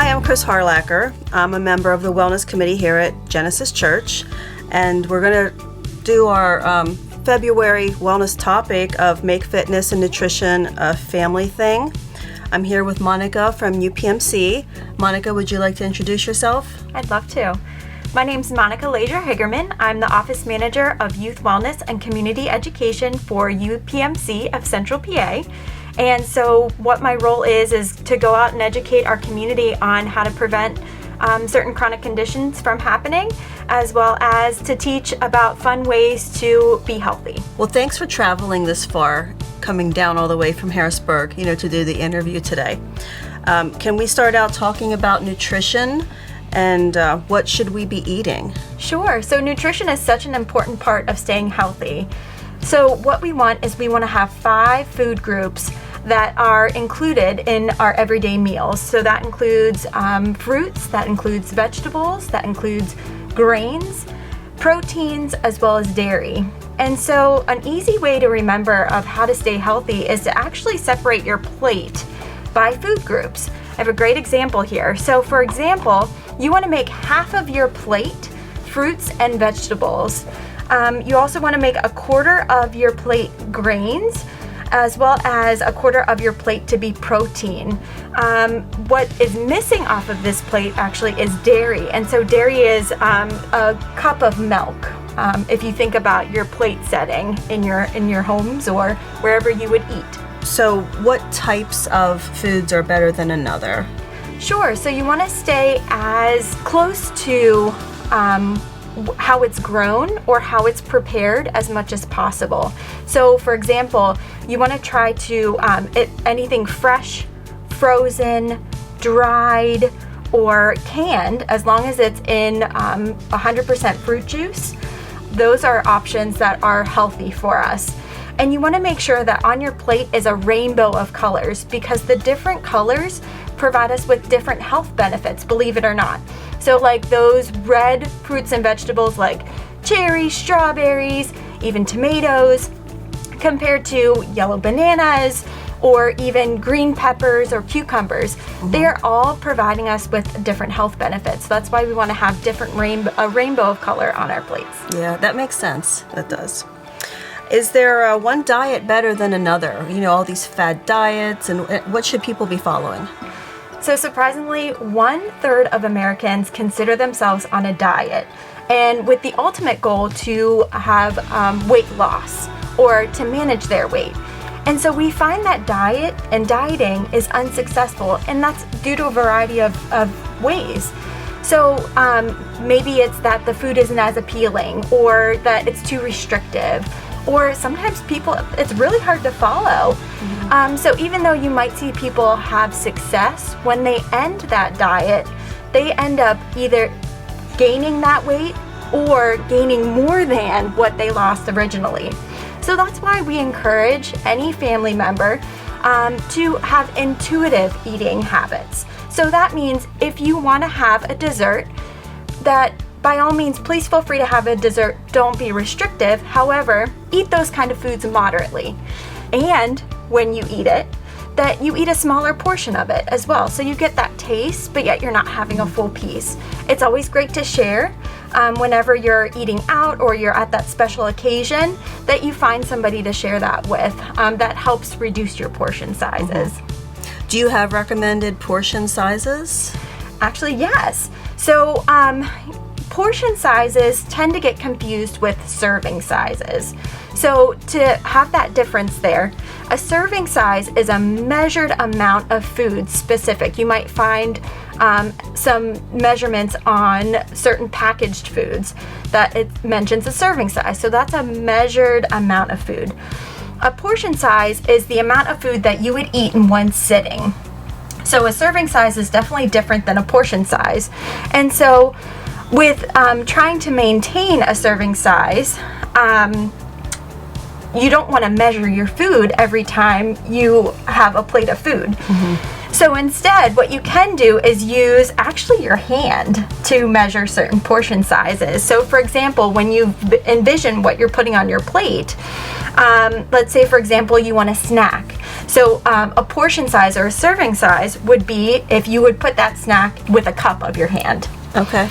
Hi, I'm Chris Harlacker. I'm a member of the Wellness Committee here at Genesis Church, and we're going to do our February wellness topic of Make Fitness and Nutrition a Family Thing. I'm here with Monica from UPMC. Monica, would you like to introduce yourself? I'd love to. My name's Monica Lazier-Higerman. I'm the Office Manager of Youth Wellness and Community Education for UPMC of Central PA. And so what my role is to go out and educate our community on how to prevent certain chronic conditions from happening, as well as to teach about fun ways to be healthy. Well, thanks for traveling this far, coming down all the way from Harrisburg, to do the interview today. Can we start out talking about nutrition and what should we be eating? Sure. So nutrition is such an important part of staying healthy. So what we want to have 5 food groups that are included in our everyday meals. So that includes fruits, that includes vegetables, that includes grains, proteins, as well as dairy. And so an easy way to remember of how to stay healthy is to actually separate your plate by food groups. I have a great example here. So for example, you want to make half of your plate fruits and vegetables. You also want to make a quarter of your plate grains, as well as a quarter of your plate to be protein. What is missing off of this plate actually is dairy. And so dairy is a cup of milk. If you think about your plate setting in your homes or wherever you would eat. So what types of foods are better than another? Sure, so you want to stay as close to how it's grown or how it's prepared as much as possible. So for example, you want to try to anything fresh, frozen, dried, or canned, as long as it's in 100% fruit juice. Those are options that are healthy for us. And you want to make sure that on your plate is a rainbow of colors, because the different colors provide us with different health benefits, believe it or not. So like those red fruits and vegetables like cherries, strawberries, even tomatoes, compared to yellow bananas or even green peppers or cucumbers. They are all providing us with different health benefits. So that's why we want to have a rainbow of color on our plates. Yeah, that makes sense. That does. Is there one diet better than another? All these fad diets, and what should people be following? So surprisingly, 1/3 of Americans consider themselves on a diet, and with the ultimate goal to have weight loss or to manage their weight. And so we find that diet and dieting is unsuccessful, and that's due to a variety of ways. So maybe it's that the food isn't as appealing, or that it's too restrictive, or sometimes it's really hard to follow. So even though you might see people have success, when they end that diet, they end up either gaining that weight or gaining more than what they lost originally. So that's why we encourage any family member to have intuitive eating habits. So that means if you want to have a dessert, that by all means, please feel free to have a dessert. Don't be restrictive. However, eat those kind of foods moderately. And when you eat it, that you eat a smaller portion of it as well. So you get that taste, but yet you're not having a full piece. It's always great to share whenever you're eating out or you're at that special occasion, that you find somebody to share that with. That helps reduce your portion sizes. Do you have recommended portion sizes? Actually, yes. So portion sizes tend to get confused with serving sizes. So to have that difference there, a serving size is a measured amount of food specific. You might find some measurements on certain packaged foods that it mentions a serving size. So that's a measured amount of food. A portion size is the amount of food that you would eat in one sitting. So a serving size is definitely different than a portion size. And so with trying to maintain a serving size, you don't want to measure your food every time you have a plate of food. So instead, what you can do is use actually your hand to measure certain portion sizes. So for example, when you envision what you're putting on your plate, let's say for example you want a snack. So a portion size or a serving size would be if you would put that snack with a cup of your hand. Okay.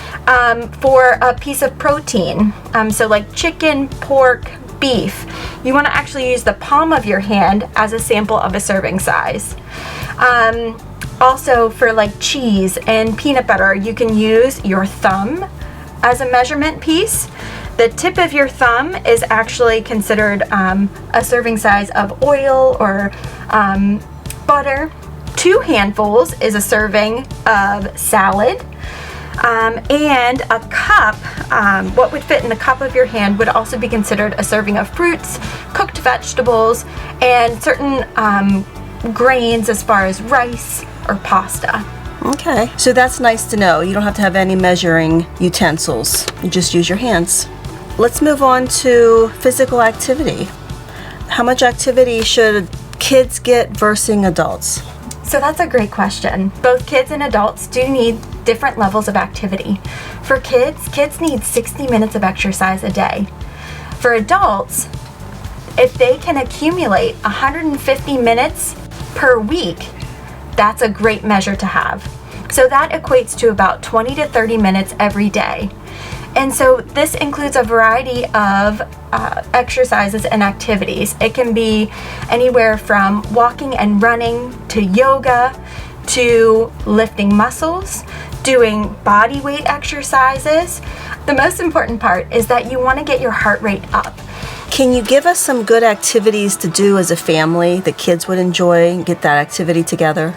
For a piece of protein, so like chicken, pork, beef, you want to actually use the palm of your hand as a sample of a serving size. Also for like cheese and peanut butter, you can use your thumb as a measurement piece. The tip of your thumb is actually considered a serving size of oil or butter. 2 handfuls is a serving of salad. And a cup, what would fit in the cup of your hand would also be considered a serving of fruits, cooked vegetables, and certain grains as far as rice or pasta. Okay. So that's nice to know. You don't have to have any measuring utensils. You just use your hands. Let's move on to physical activity. How much activity should kids get versus adults? So that's a great question. Both kids and adults do need different levels of activity. For kids need 60 minutes of exercise a day. For adults, if they can accumulate 150 minutes per week, that's a great measure to have. So that equates to about 20 to 30 minutes every day. And so this includes a variety of exercises and activities. It can be anywhere from walking and running to yoga to lifting muscles, doing body weight exercises. The most important part is that you want to get your heart rate up. Can you give us some good activities to do as a family that kids would enjoy and get that activity together?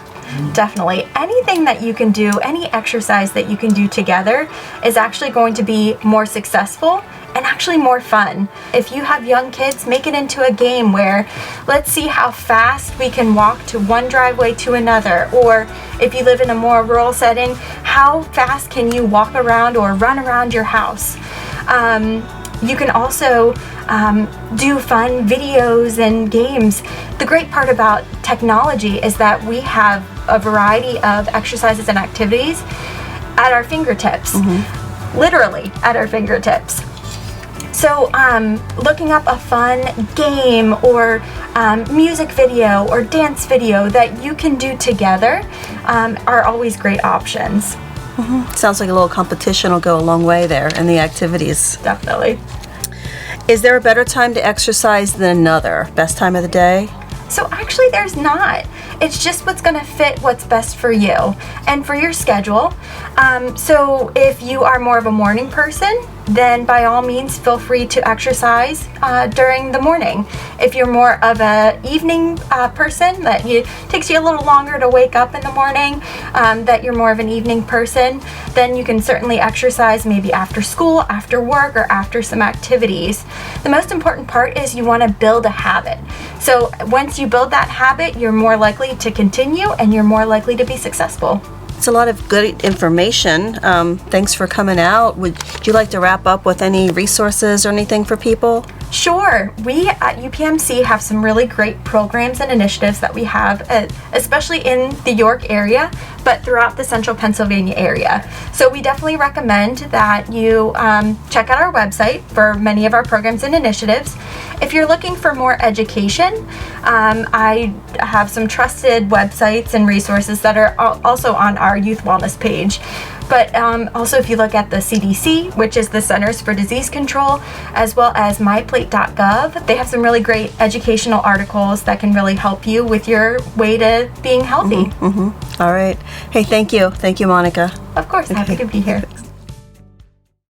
Definitely. Anything that you can do, any exercise that you can do together is actually going to be more successful and actually more fun. If you have young kids, make it into a game where let's see how fast we can walk to one driveway to another. Or if you live in a more rural setting, how fast can you walk around or run around your house? You can also do fun videos and games. The great part about technology is that we have a variety of exercises and activities at our fingertips, literally at our fingertips. So looking up a fun game or music video or dance video that you can do together are always great options. Sounds like a little competition will go a long way there in the activities. Definitely. Is there a better time to exercise than another? Best time of the day? So actually there's not. It's just what's going to fit what's best for you and for your schedule. So if you are more of a morning person, then by all means feel free to exercise during the morning. If you're more of an evening person, that takes you a little longer to wake up in the morning, that you're more of an evening person, then you can certainly exercise maybe after school, after work, or after some activities. The most important part is you want to build a habit. So once you build that habit, you're more likely to continue and you're more likely to be successful. It's a lot of good information. Thanks for coming out. Would you like to wrap up with any resources or anything for people? Sure. We at UPMC have some really great programs and initiatives that we have, especially in the York area, but throughout the central Pennsylvania area. So we definitely recommend that you check out our website for many of our programs and initiatives. If you're looking for more education, I have some trusted websites and resources that are also on our youth wellness page. But also if you look at the CDC, which is the Centers for Disease Control, as well as myplate.gov, they have some really great educational articles that can really help you with your way to being healthy. All right. Hey, thank you. Thank you, Monica. Of course, happy to be here.